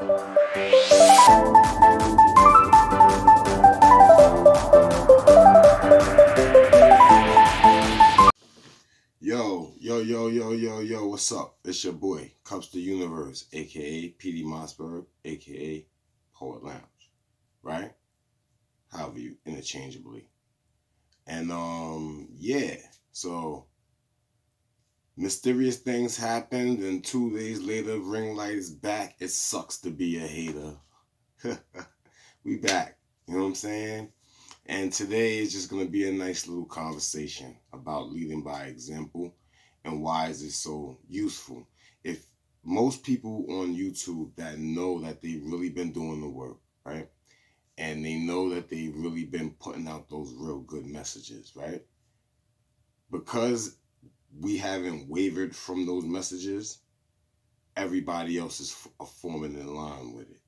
Yo, what's up? It's your boy, Kupz the Universe, aka PD Mossberg, aka Poet Lounge, right? However you interchangeably. And yeah, so mysterious things happened, and 2 days later, ring light is back. It sucks to be a hater. We back. You know what I'm saying? And today is just gonna be a nice little conversation about leading by example and why is it so useful. If most people on YouTube that know that they've really been doing the work, right? And they know that they've really been putting out those real good messages, right? Because we haven't wavered from those messages, everybody else is forming in line with it.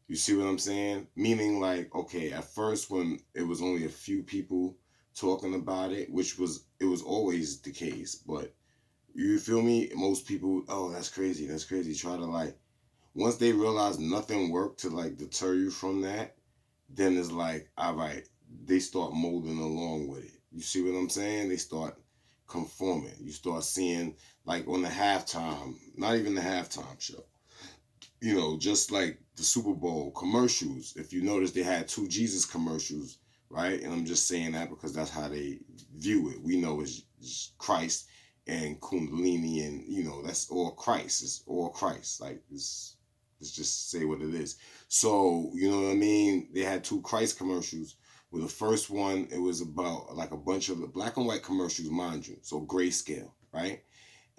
You see what I'm saying? Meaning like, okay, at first when it was only a few people talking about it, it was always the case, but you feel me? Most people, oh, that's crazy, try to like, once they realize nothing worked to like deter you from that, then it's like, all right, they start molding along with it. You see what I'm saying? They start conforming. You start seeing like on the halftime, not even the halftime show, you know, just like the Super Bowl commercials. If you notice, they had two Jesus commercials, right? And I'm just saying that because that's how they view it. We know it's Christ and Kundalini, and you know that's all Christ. It's all Christ. Like let's just say what it is. So you know what I mean? They had two Christ commercials. With the first one, it was about like a bunch of black and white commercials, mind you. So grayscale, right?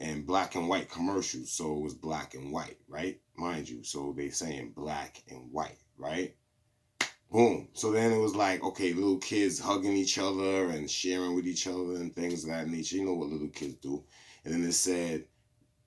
And black and white commercials. So it was black and white, right? Mind you. So they saying black and white, right? Boom. So then it was like, okay, little kids hugging each other and sharing with each other and things of that nature. You know what little kids do. And then it said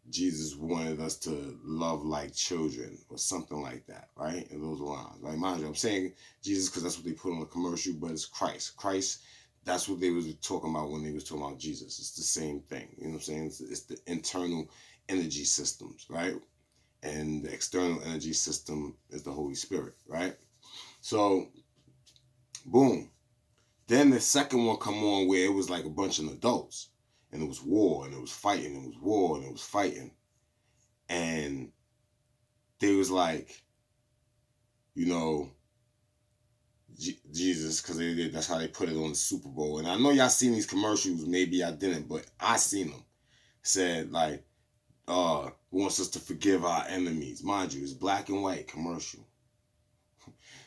Jesus wanted us to love like children or something like that, right? And those lines, right? Mind you, I'm saying Jesus because that's what they put on the commercial, but it's Christ. Christ, that's what they was talking about when they was talking about Jesus. It's the same thing. You know what I'm saying? It's the internal energy systems, right? And the external energy system is the Holy Spirit, right? So, boom. Then the second one come on where it was like a bunch of adults. And it was war, and it was fighting, and it was war, and it was fighting. And they was like, you know, Jesus, because that's how they put it on the Super Bowl. And I know y'all seen these commercials, maybe I didn't, but I seen them. Said like, wants us to forgive our enemies. Mind you, it's black and white commercial.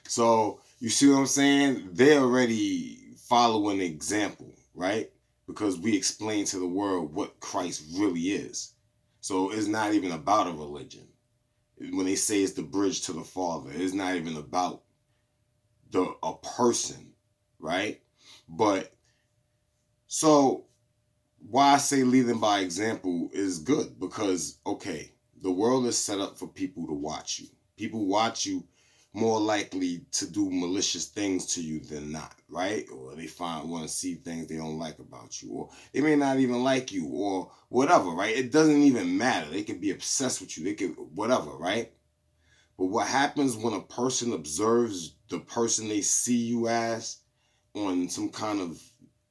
So you see what I'm saying? They're already following the example, right? Because we explain to the world what Christ really is. So it's not even about a religion. When they say it's the bridge to the Father, it's not even about a person, right? But so why I say leading by example is good because, okay, the world is set up for people to watch you. People watch you more likely to do malicious things to you than not, right? Or they want to see things they don't like about you, or they may not even like you, or whatever, right? It doesn't even matter. They could be obsessed with you. They could whatever, right? But what happens when a person observes the person they see you as on some kind of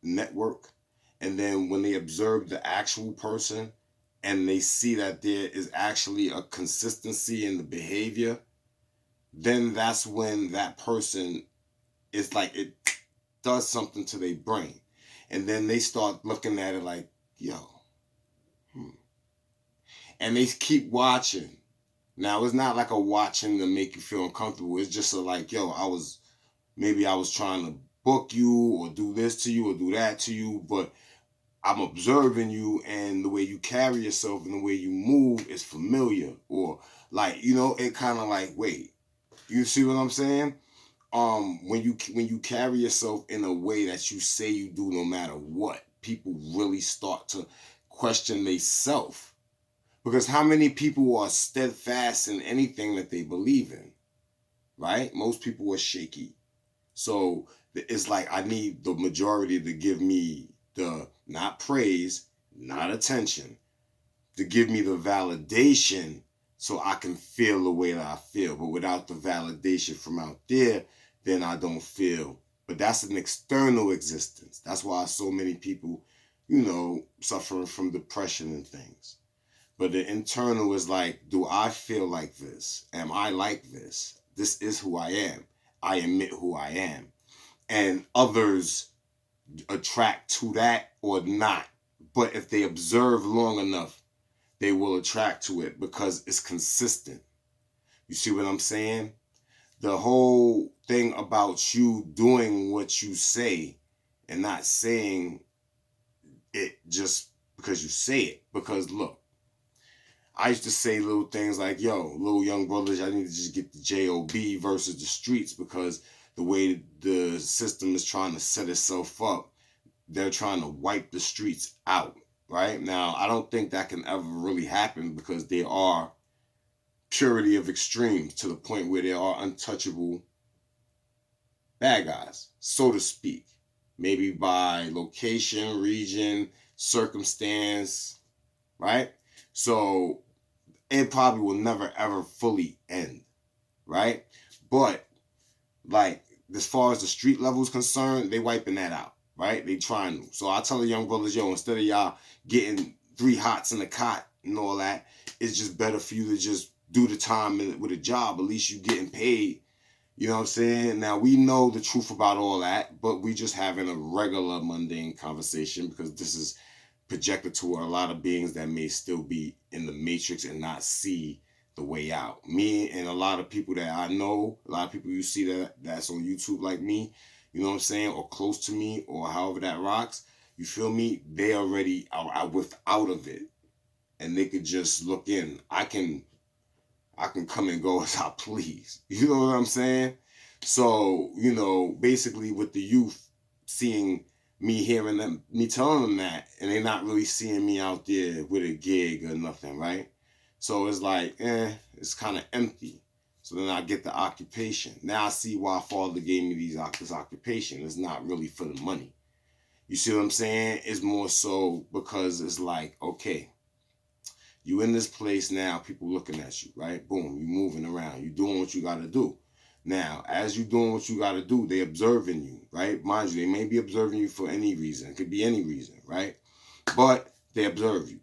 network, and then when they observe the actual person and they see that there is actually a consistency in the behavior, then that's when that person is like, it does something to their brain. And then they start looking at it like, yo. And they keep watching. Now, it's not like a watching to make you feel uncomfortable. It's just like, yo, I was trying to book you or do this to you or do that to you, but I'm observing you and the way you carry yourself and the way you move is familiar. Or like, you know, it kind of like, wait, you see what I'm saying? When you carry yourself in a way that you say you do no matter what, people really start to question themselves. Because how many people are steadfast in anything that they believe in, right? Most people are shaky. So it's like I need the majority to give me the, not praise, not attention, to give me the validation so I can feel the way that I feel. But without the validation from out there, then I don't feel. But that's an external existence. That's why so many people, suffering from depression and things. But the internal is like, do I feel like this? Am I like this? This is who I am. I admit who I am. And others attract to that or not. But if they observe long enough, they will attract to it because it's consistent. You see what I'm saying? The whole thing about you doing what you say and not saying it just because you say it. Because look, I used to say little things like, yo, little young brothers, I need to just get the JOB versus the streets, because the way the system is trying to set itself up, they're trying to wipe the streets out, right? Now, I don't think that can ever really happen, because there are purity of extremes to the point where there are untouchable bad guys, so to speak. Maybe by location, region, circumstance, right? So it probably will never ever fully end, right? But like, as far as the street level is concerned, they wiping that out, right? They trying to. So I tell the young brothers, yo, instead of y'all getting 3 hots in the cot and all that, it's just better for you to just do the time with a job. At least you getting paid. You know what I'm saying? Now, we know the truth about all that, but we just having a regular mundane conversation, because this is projected to a lot of beings that may still be in the matrix and not see the way out. Me and a lot of people that I know, a lot of people you see that's on YouTube like me, you know what I'm saying, or close to me, or however that rocks, you feel me? They already are without of it, and they could just look in. I can come and go as I please. You know what I'm saying? So, basically with the youth seeing me, hearing them, me telling them that, and they not really seeing me out there with a gig or nothing, right? So it's like, it's kind of empty. So then I get the occupation. Now I see why Father gave me this occupation. It's not really for the money. You see what I'm saying? It's more so because it's like, okay, you in this place now, people looking at you, right? Boom, you moving around, you doing what you got to do. Now, as you doing what you got to do, they observing you, right? Mind you, they may be observing you for any reason. It could be any reason, right? But they observe you.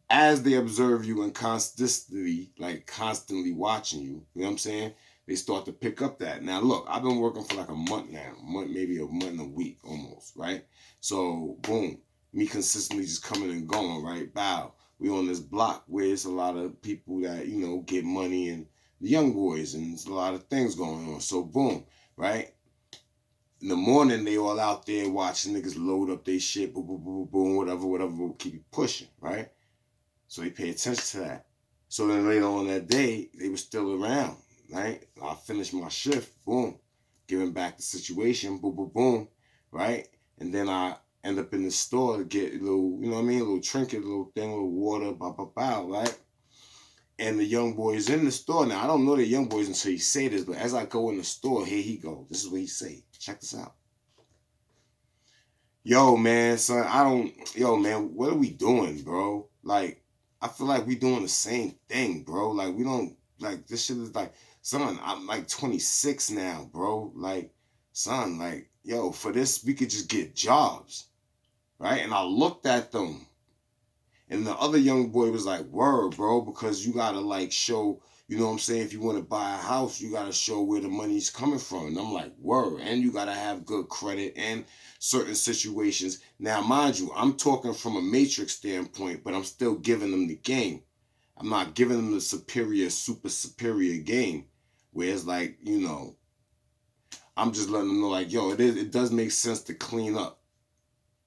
As they observe you and constantly watching you, you know what I'm saying? They start to pick up that. Now, look, I've been working for like a month now, maybe a month and a week almost, right? So, boom, me consistently just coming and going, right? Bow. We on this block where it's a lot of people that, get money, and the young boys, and there's a lot of things going on. So, boom, right? In the morning, they all out there watching niggas load up their shit, boom, boom, boom, boom, whatever, we'll keep it pushing, right? So they pay attention to that. So then later on that day, they were still around, right? I finished my shift, boom, giving back the situation, boom, boom, boom, right? And then I end up in the store to get a little, a little trinket, a little thing, a little water, right? And the young boy is in the store. Now, I don't know the young boys until he say this, but as I go in the store, here he go. This is what he say. Check this out. Yo, man, son, yo, man, what are we doing, bro? Like, I feel like we doing the same thing, bro. Like, we don't, like, this shit is like, son, I'm like 26 now, bro. Like, son, like, yo, for this, we could just get jobs, right? And I looked at them, and the other young boy was like, word, bro, because you gotta, like, show, you know what I'm saying? If you want to buy a house, you gotta show where the money's coming from. And I'm like, word. And you gotta have good credit and certain situations. Now, mind you, I'm talking from a matrix standpoint, but I'm still giving them the game. I'm not giving them the super superior game, where it's like, I'm just letting them know, like, yo, it does make sense to clean up,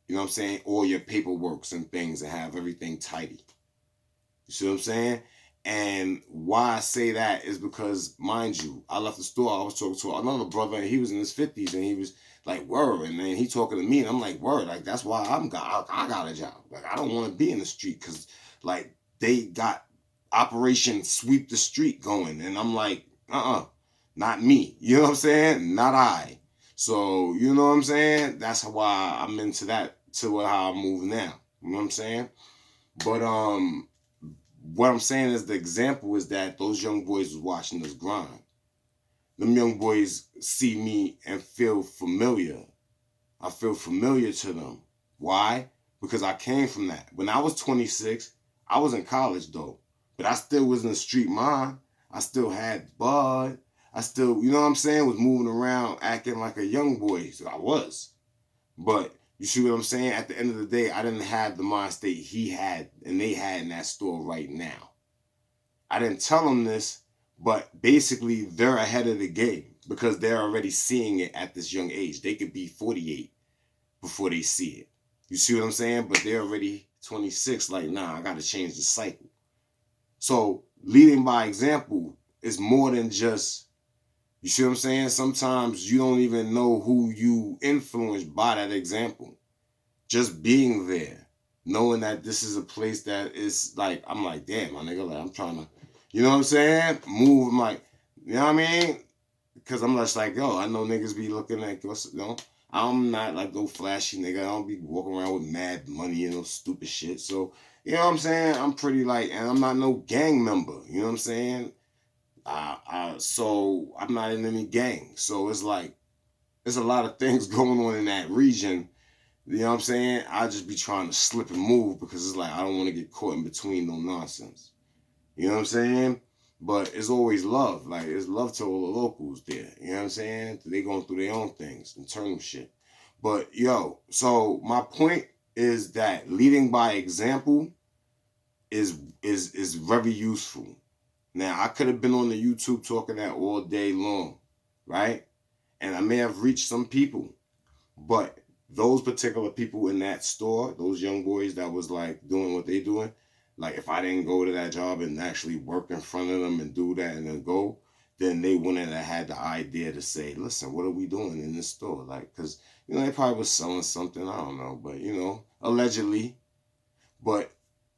you know what I'm saying, all your paperworks and things, and have everything tidy. You see what I'm saying? And why I say that is because, mind you, I left the store, I was talking to another brother, and he was in his 50s, and he was like, word, and then he talking to me, and I'm like, word, like, that's why I got a job. Like, I don't want to be in the street, because, like, they got Operation Sweep the Street going, and I'm like, not me. You know what I'm saying? Not I. So, you know what I'm saying? That's why I'm into that, to how I move now. You know what I'm saying? But, what I'm saying is the example is that those young boys was watching us grind. Them young boys see me and feel familiar. I feel familiar to them. Why? Because I came from that. When I was 26, I was in college though, but I still was in the street mind. I still had bud. I still, you know what I'm saying, was moving around acting like a young boy. So I was. But you see what I'm saying? At the end of the day, I didn't have the mind state he had and they had in that store right now. I didn't tell them this, but basically they're ahead of the game because they're already seeing it at this young age. They could be 48 before they see it. You see what I'm saying? But they're already 26, like, nah, I gotta change the cycle. So leading by example is more than just, you see what I'm saying? Sometimes you don't even know who you influenced by that example. Just being there, knowing that this is a place that is like, I'm like, damn, my nigga, like, I'm trying to, you know what I'm saying? Move, I'm like, you know what I mean? Because I'm just like, yo, I know niggas be looking at, you know, I'm not like no flashy nigga. I don't be walking around with mad money and no stupid shit. So, you know what I'm saying? I'm pretty like, and I'm not no gang member. You know what I'm saying? So I'm not in any gang. So it's like, there's a lot of things going on in that region. You know what I'm saying? I just be trying to slip and move because it's like, I don't want to get caught in between no nonsense. You know what I'm saying? But it's always love. Like, it's love to all the locals there. You know what I'm saying? They going through their own things, internal shit. But, yo, so my point is that leading by example is very useful. Now, I could have been on the YouTube talking that all day long, right? And I may have reached some people. But those particular people in that store, those young boys that was like doing what they doing, like if I didn't go to that job and actually work in front of them and do that and then go, then they wouldn't have had the idea to say, listen, what are we doing in this store? Like, because, you know, they probably was selling something, I don't know, but, you know, allegedly. But,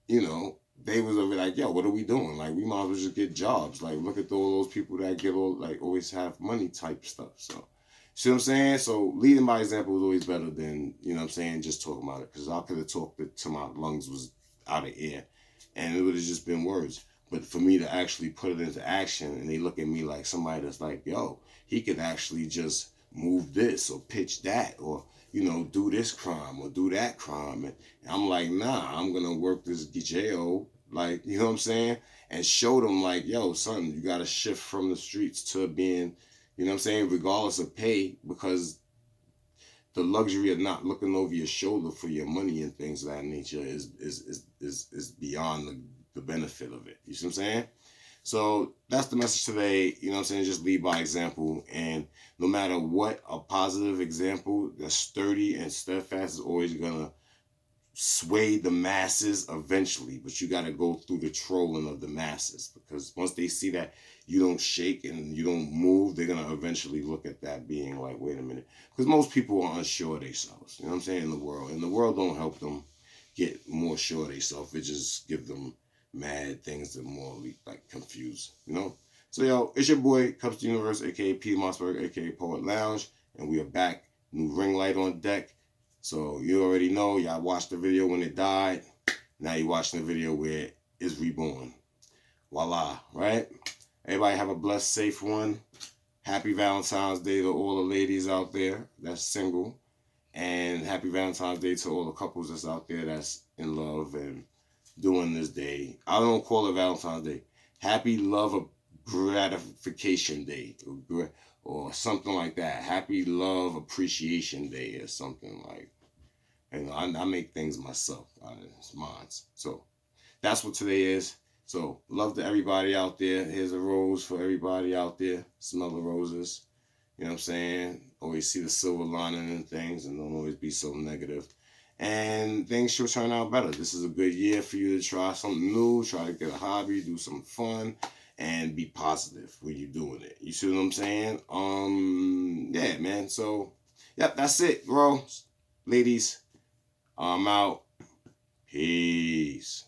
you know, they was over like, yo, what are we doing? Like, we might as well just get jobs. Like, look at all those people that get all, like, always have money type stuff. So, see what I'm saying? So leading by example is always better than, you know what I'm saying, just talking about it. Because I could have talked it till my lungs was out of air. And it would have just been words. But for me to actually put it into action and they look at me like somebody that's like, yo, he could actually just move this or pitch that or, you know, do this crime or do that crime. And I'm like, nah, I'm going to work this jail, like, you know what I'm saying? And show them like, yo, son, you got to shift from the streets to being, you know what I'm saying, regardless of pay, because the luxury of not looking over your shoulder for your money and things of that nature is beyond the benefit of it. You see what I'm saying? So that's the message today. You know what I'm saying? Just lead by example. And no matter what, a positive example that's sturdy and steadfast is always going to sway the masses eventually, but you got to go through the trolling of the masses, because once they see that you don't shake and you don't move, they're going to eventually look at that being like, wait a minute, because most people are unsure of themselves, you know what I'm saying, in the world, and the world don't help them get more sure of themselves. It just give them mad things that more like confuse, you know. So yo, it's your boy Kupz the Universe, aka P Mossberg, aka Poet Lounge, and we are back. New ring light on deck. So you already know, y'all watched the video when it died. Now you're watching the video where it's reborn. Voila, right? Everybody have a blessed, safe one. Happy Valentine's Day to all the ladies out there that's single. And happy Valentine's Day to all the couples that's out there that's in love and doing this day. I don't call it Valentine's Day. Happy Love Gratification Day. Or something like that. Happy Love Appreciation Day or something like. You know, I make things myself. It's mine. So that's what today is. So love to everybody out there. Here's a rose for everybody out there. Smell the roses. You know what I'm saying? Always see the silver lining in things and don't always be so negative. And things should turn out better. This is a good year for you to try something new, try to get a hobby, do some fun, and be positive when you're doing it. You see what I'm saying? Yeah, man. So, yep, that's it, bro. Ladies, I'm out. Peace.